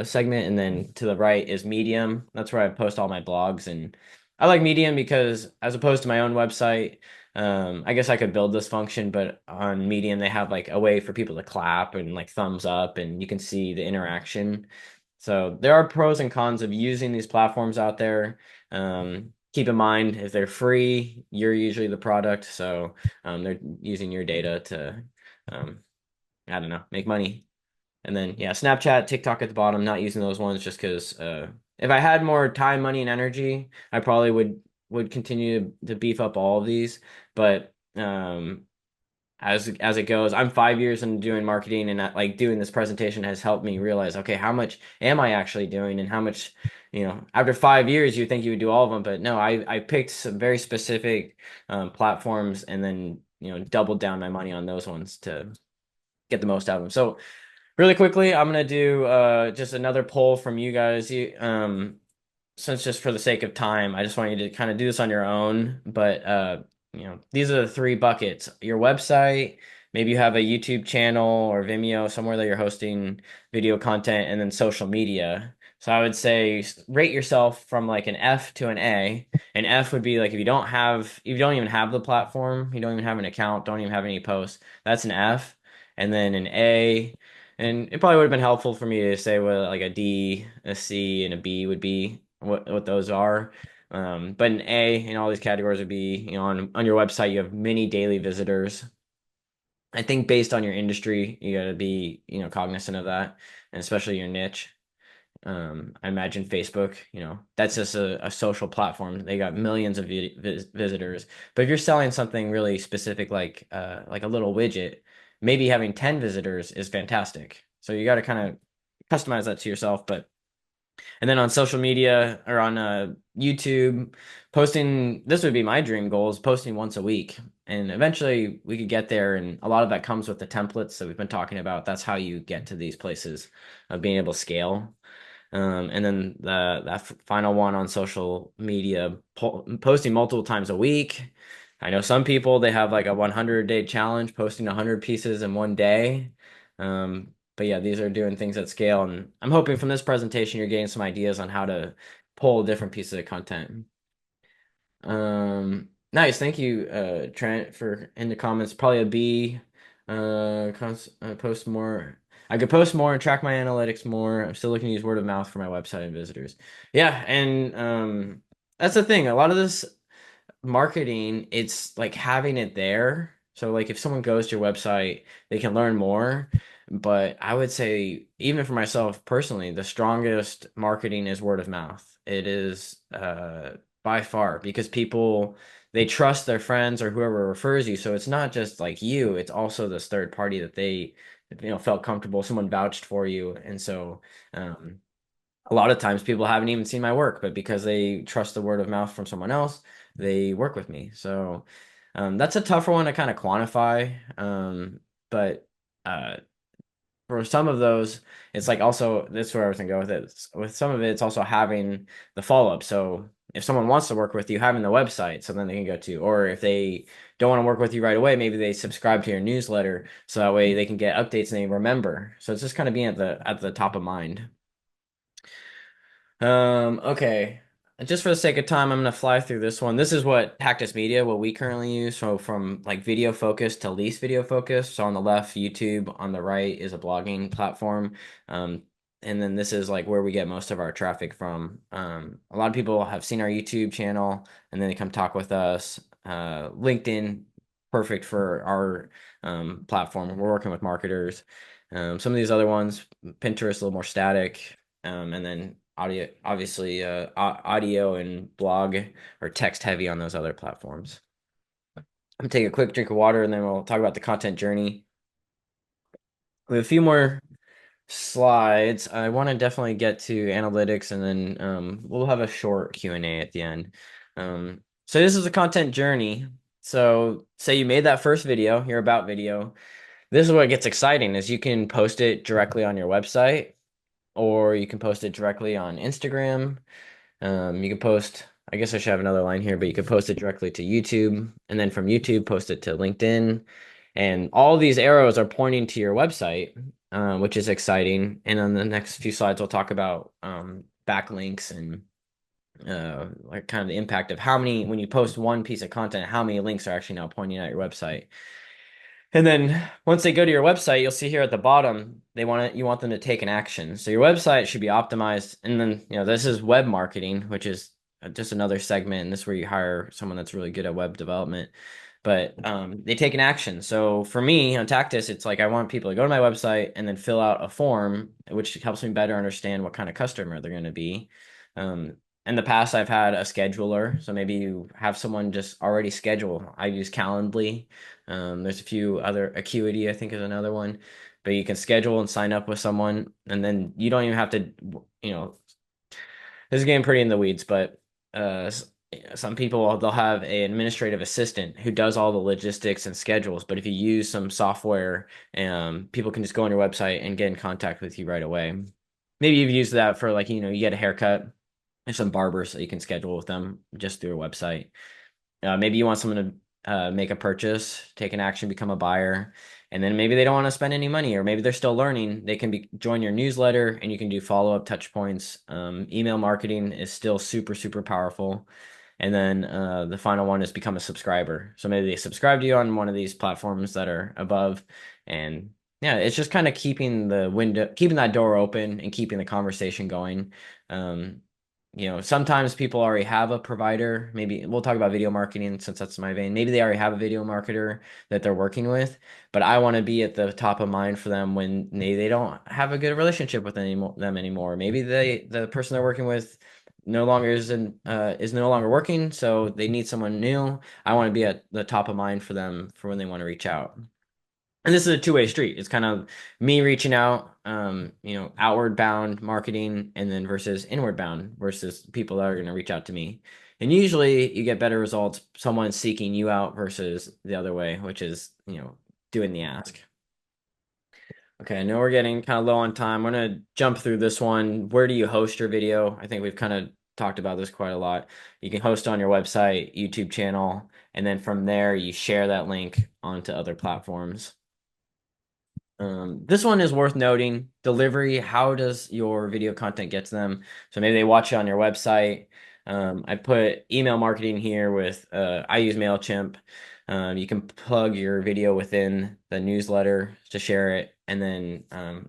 segment, and then to the right is Medium. That's where I post all my blogs, and I like Medium because as opposed to my own website, I guess I could build this function, but on Medium they have like a way for people to clap and like thumbs up, and you can see the interaction. So there are pros and cons of using these platforms out there. Keep in mind if they're free, you're usually the product, so they're using your data to, um, I don't know, make money. And then yeah, Snapchat, TikTok at the bottom, not using those ones just because if I had more time, money, and energy, I probably would continue to beef up all of these. But as it goes, I'm 5 years into doing marketing, and like doing this presentation has helped me realize, okay, how much am I actually doing, and how much, after 5 years, you think you would do all of them, but no, I picked some very specific platforms, and then doubled down my money on those ones to get the most out of them. So really quickly, I'm gonna do just another poll from you guys. Since just for the sake of time, I just want you to kind of do this on your own. But these are the three buckets: your website, maybe you have a YouTube channel or Vimeo somewhere that you're hosting video content, and then social media. So I would say rate yourself from like an F to an A. An F would be like if you don't even have the platform, you don't even have an account, don't even have any posts, that's an F. And then an A, and it probably would have been helpful for me to say what like a D, a C, and a B would be what those are. But an A in all these categories would be, on your website, you have many daily visitors. I think based on your industry, you got to be, cognizant of that, and especially your niche. I imagine Facebook, that's just a social platform. They got millions of visitors. But if you're selling something really specific, like a little widget, maybe having 10 visitors is fantastic. So you got to kind of customize that to yourself. But and then on social media or on YouTube, posting, this would be my dream goal, is posting once a week. And eventually we could get there. And a lot of that comes with the templates that we've been talking about. That's how you get to these places of being able to scale. And then that final one on social media, posting multiple times a week. I know some people, they have like a 100-day challenge, posting 100 pieces in one day. But yeah, these are doing things at scale, and I'm hoping from this presentation you're getting some ideas on how to pull different pieces of content. Nice, thank you, Trent, for in the comments. Probably a B. Post more. I could post more and track my analytics more. I'm still looking to use word of mouth for my website and visitors. Yeah, and that's the thing. A lot of this marketing, it's like having it there. So like if someone goes to your website, they can learn more. But I would say, even for myself personally, the strongest marketing is word of mouth. It is by far because people they trust their friends or whoever refers you. So it's not just like you, it's also this third party that they felt comfortable, someone vouched for you. And so um a lot of times people haven't even seen my work, but because they trust the word of mouth from someone else, they work with me. So that's a tougher one to kind of quantify. But uh, for some of those, it's like also this is where I was gonna go with it. With some of it, it's also having the follow up. So if someone wants to work with you, having the website, so then they can go to, or if they don't want to work with you right away, maybe they subscribe to your newsletter, so that way they can get updates and they remember. So it's just kind of being at the top of mind. Okay. Just for the sake of time, I'm gonna fly through this one. This is what Tactus Media, what we currently use. So from like video focus to least video focus. So on the left, YouTube, on the right is a blogging platform. Um, and then this is like where we get most of our traffic from. A lot of people have seen our YouTube channel and then they come talk with us. LinkedIn, perfect for our platform. We're working with marketers. Some of these other ones, Pinterest, a little more static. And then audio, obviously, audio and blog or text heavy on those other platforms. I'm gonna take a quick drink of water and then we'll talk about the content journey. We have a few more slides. I want to definitely get to analytics and then we'll have a short Q&A at the end. So this is the content journey. So say you made that first video, your about video. This is what gets exciting is you can post it directly on your website or you can post it directly on Instagram. You can post, I guess I should have another line here, but you can post it directly to YouTube and then from YouTube, post it to LinkedIn. And all these arrows are pointing to your website, which is exciting. And on the next few slides, we'll talk about backlinks and like kind of the impact of how many, when you post one piece of content, how many links are actually now pointing at your website. And then once they go to your website, you'll see here at the bottom, you want them to take an action. So your website should be optimized. And then, this is web marketing, which is just another segment. And this is where you hire someone that's really good at web development. But they take an action. So for me on Tactus, it's like I want people to go to my website and then fill out a form, which helps me better understand what kind of customer they're going to be. Um, in the past, I've had a scheduler. So maybe you have someone just already schedule. I use Calendly. There's a few other Acuity, I think is another one, but you can schedule and sign up with someone, and then you don't even have to, you know, this is getting pretty in the weeds, but some people they'll have an administrative assistant who does all the logistics and schedules. But if you use some software, people can just go on your website and get in contact with you right away. Maybe you've used that for like, you get a haircut. There's some barbers that you can schedule with them just through a website. Maybe you want someone to make a purchase, take an action, become a buyer, and then maybe they don't want to spend any money, or maybe they're still learning. They can join your newsletter, and you can do follow-up touch points. Email marketing is still super, super powerful. And then the final one is become a subscriber. So maybe they subscribe to you on one of these platforms that are above, and yeah, it's just kind of keeping that door open, and keeping the conversation going. Um, sometimes people already have a provider. Maybe we'll talk about video marketing since that's my vein. Maybe they already have a video marketer that they're working with, but I want to be at the top of mind for them when they don't have a good relationship with them anymore. Maybe the person they're working with no longer is no longer working, so they need someone new. I want to be at the top of mind for them for when they want to reach out. And this is a two-way street. It's kind of me reaching out, outward bound marketing, and then versus inward bound versus people that are going to reach out to me. And usually you get better results, someone seeking you out versus the other way, which is, doing the ask. Okay, I know we're getting kind of low on time. I'm going to jump through this one. Where do you host your video? I think we've kind of talked about this quite a lot. You can host on your website, YouTube channel, and then from there you share that link onto other platforms. This one is worth noting. Delivery, how does your video content get to them? So maybe they watch it on your website. I put email marketing here with I use MailChimp. You can plug your video within the newsletter to share it. And then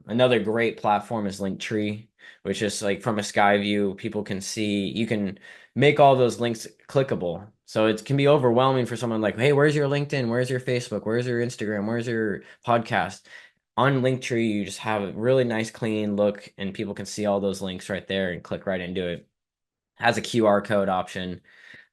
another great platform is Linktree, which is like from a sky view, people can see, you can make all those links clickable. So it can be overwhelming for someone like, hey, where's your LinkedIn? Where's your Facebook? Where's your Instagram? Where's your podcast? On Linktree, you just have a really nice, clean look, and people can see all those links right there and click right into it. Has a QR code option.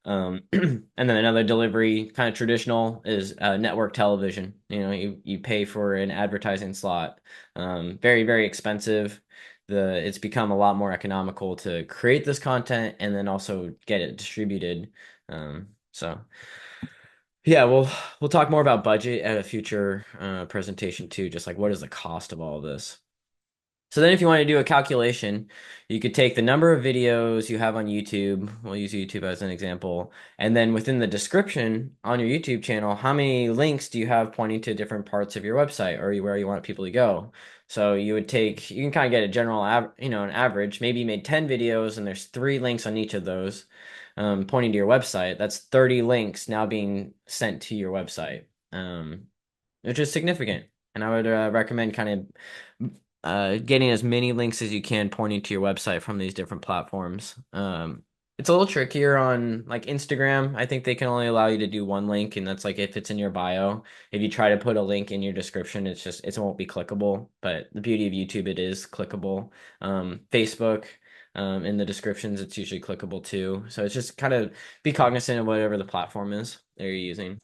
And then another delivery, kind of traditional, is network television. You pay for an advertising slot. Very, very expensive. It's become a lot more economical to create this content and then also get it distributed. So yeah, we'll talk more about budget at a future presentation too, just like what is the cost of all of this. So then if you want to do a calculation, you could take the number of videos you have on YouTube. We'll use YouTube as an example. And then within the description on your YouTube channel, how many links do you have pointing to different parts of your website or where you want people to go? So you can kind of get a general, an average. Maybe you made 10 videos and there's 3 links on each of those pointing to your website. That's 30 links now being sent to your website, which is significant. And I would recommend kind of getting as many links as you can pointing to your website from these different platforms. It's a little trickier on like Instagram. I think they can only allow you to do one link, and that's like if it's in your bio. If you try to put a link in your description, it won't be clickable. But the beauty of YouTube, it is clickable. Facebook, in the descriptions, it's usually clickable too. So it's just kind of be cognizant of whatever the platform is that you're using.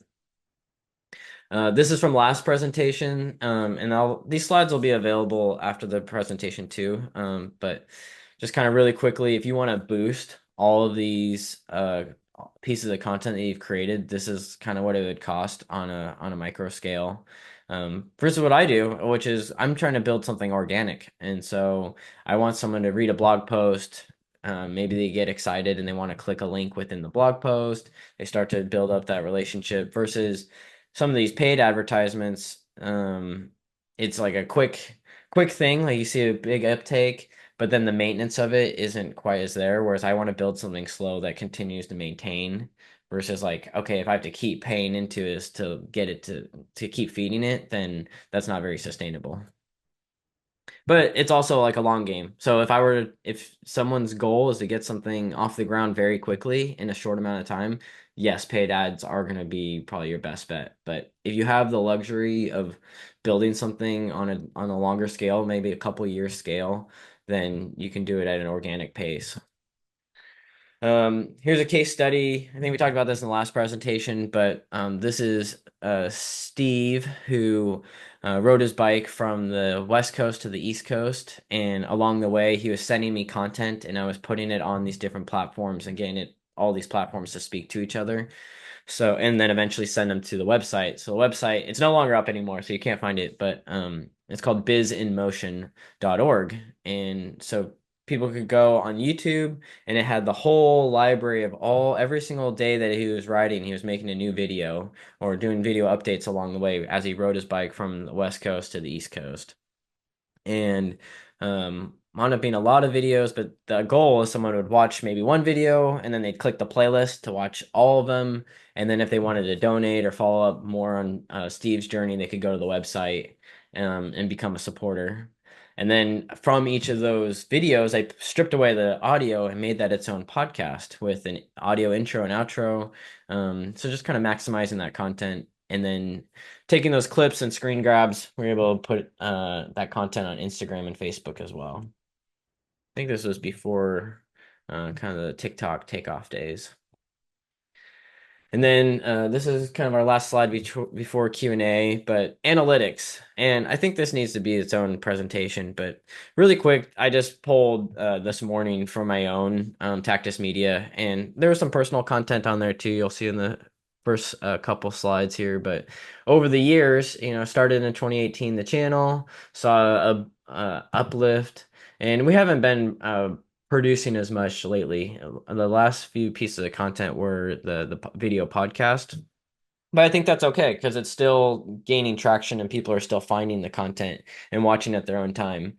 This is from last presentation, and these slides will be available after the presentation too. But just kind of really quickly, if you want to boost all of these pieces of content that you've created, this is kind of what it would cost on a micro scale. Versus what I do, which is I'm trying to build something organic, and so I want someone to read a blog post. Maybe they get excited and they want to click a link within the blog post. They start to build up that relationship versus some of these paid advertisements, it's like a quick thing. Like you see a big uptake, but then the maintenance of it isn't quite as there. Whereas I want to build something slow that continues to maintain versus like, okay, if I have to keep paying into this to get it to keep feeding it, then that's not very sustainable. But it's also like a long game. So if someone's goal is to get something off the ground very quickly in a short amount of time, yes, paid ads are going to be probably your best bet. But if you have the luxury of building something on a longer scale, maybe a couple years scale, then you can do it at an organic pace. Here's a case study. I think we talked about this in the last presentation, but this is Steve who rode his bike from the West Coast to the East Coast, and along the way, he was sending me content, and I was putting it on these different platforms and getting all these platforms to speak to each other. So, and then eventually send them to the website. So the website, it's no longer up anymore, so you can't find it, but it's called bizinmotion.org. And so people could go on YouTube and it had the whole library of every single day that he was riding, he was making a new video or doing video updates along the way as he rode his bike from the West Coast to the East Coast. And wound up being a lot of videos, but the goal is someone would watch maybe one video and then they'd click the playlist to watch all of them. And then if they wanted to donate or follow up more on Steve's journey, they could go to the website and become a supporter. And then from each of those videos, I stripped away the audio and made that its own podcast with an audio intro and outro. So just kind of maximizing that content. And then taking those clips and screen grabs, we're able to put that content on Instagram and Facebook as well. I think this was before kind of the TikTok takeoff days. And then this is kind of our last slide before Q&A, but analytics. And I think this needs to be its own presentation, but really quick, I just pulled this morning from my own Tactus Media, and there was some personal content on there too. You'll see in the first couple slides here, but over the years, started in 2018, the channel saw a uplift, and we haven't been producing as much lately. The last few pieces of content were the video podcast, but I think that's okay because it's still gaining traction and people are still finding the content and watching at their own time.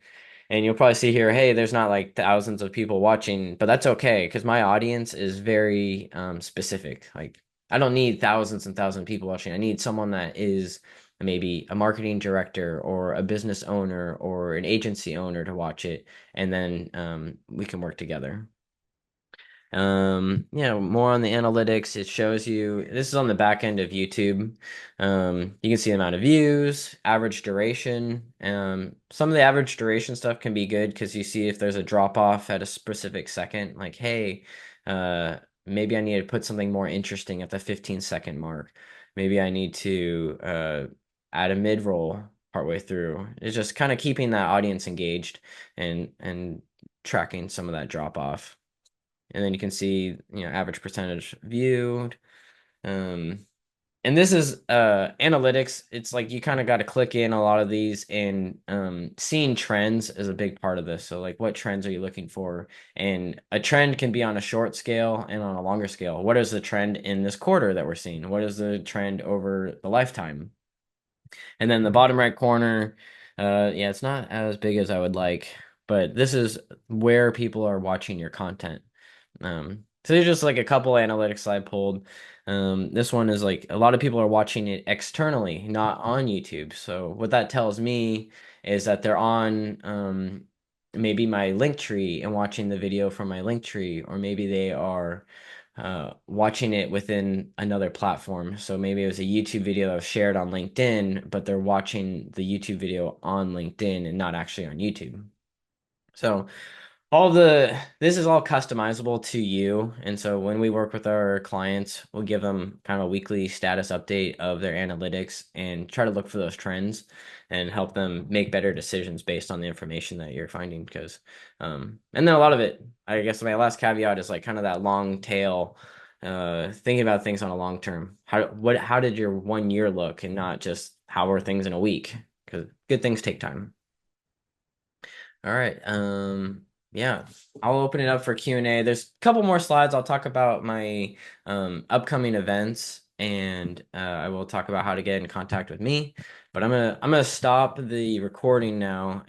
And you'll probably see here, hey, there's not like thousands of people watching, but that's okay because my audience is very specific. Like I don't need thousands and thousands of people watching. I need someone that is maybe a marketing director or a business owner or an agency owner to watch it, and then we can work together. More on the analytics. It shows you this is on the back end of YouTube. You can see the amount of views, average duration. Some of the average duration stuff can be good because you see if there's a drop off at a specific second, like, hey, maybe I need to put something more interesting at the 15-second mark. Maybe I need to add a mid roll partway through. It's just kind of keeping that audience engaged and tracking some of that drop off, and then you can see average percentage viewed. um and this is analytics. It's like you kind of got to click in a lot of these, and seeing trends is a big part of this. So like what trends are you looking for? And a trend can be on a short scale and on a longer scale. What is the trend in this quarter that we're seeing? What is the trend over the lifetime? And then the bottom right corner, yeah, it's not as big as I would like, but this is where people are watching your content. So there's just like a couple analytics I pulled. This one is like a lot of people are watching it externally, not on YouTube. So what that tells me is that they're on maybe my link tree and watching the video from my link tree, or maybe they are watching it within another platform. So maybe it was a YouTube video that was shared on LinkedIn, but they're watching the YouTube video on LinkedIn and not actually on YouTube. So this is all customizable to you. And so when we work with our clients, we'll give them kind of a weekly status update of their analytics and try to look for those trends and help them make better decisions based on the information that you're finding. Because, and then a lot of it, I guess my last caveat is like kind of that long tail, thinking about things on a long term. How did your 1 year look, and not just how are things in a week? Because good things take time. All right. Yeah, I'll open it up for Q&A. There's a couple more slides. I'll talk about my upcoming events, and I will talk about how to get in contact with me. But I'm gonna stop the recording now